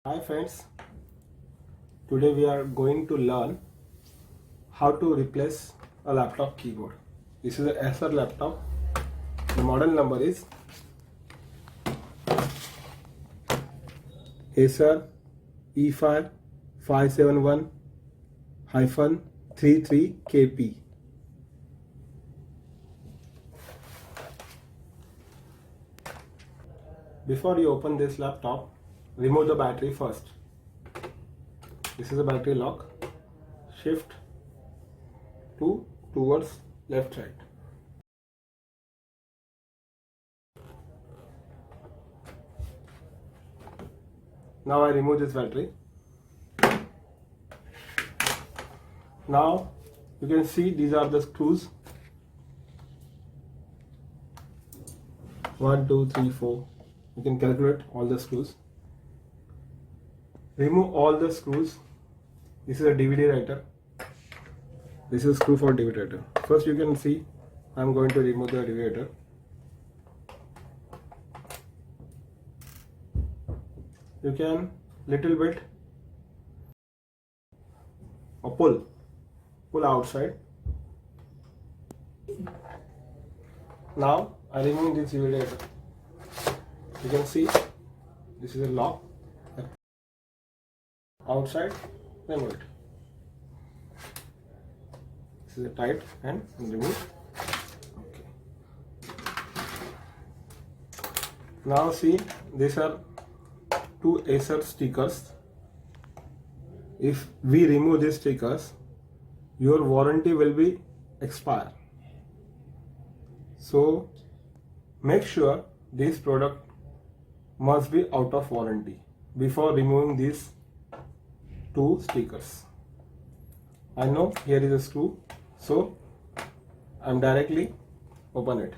Hi friends, today we are going to learn how to replace a laptop keyboard. This is an Acer laptop. The model number is Acer E5-571-33KP. Before you open this laptop, remove the battery first. This is a battery lock. Shift towards left side. Now I remove this battery. Now you can see these are the screws. 1, 2, 3, 4. You can calculate all the screws. Remove all the screws. This is a DVD writer. This is a screw for DVD writer. First you can see I am going to remove the DVD writer. You can little bit or pull outside. Now I remove this DVD writer. You can see this is a lock. Outside, remove it. This is a tight and remove. Okay. Now see, these are two Acer stickers. If we remove these stickers, your warranty will be expire. So make sure this product must be out of warranty before removing these two stickers. I know here is a screw, so I'm directly open it.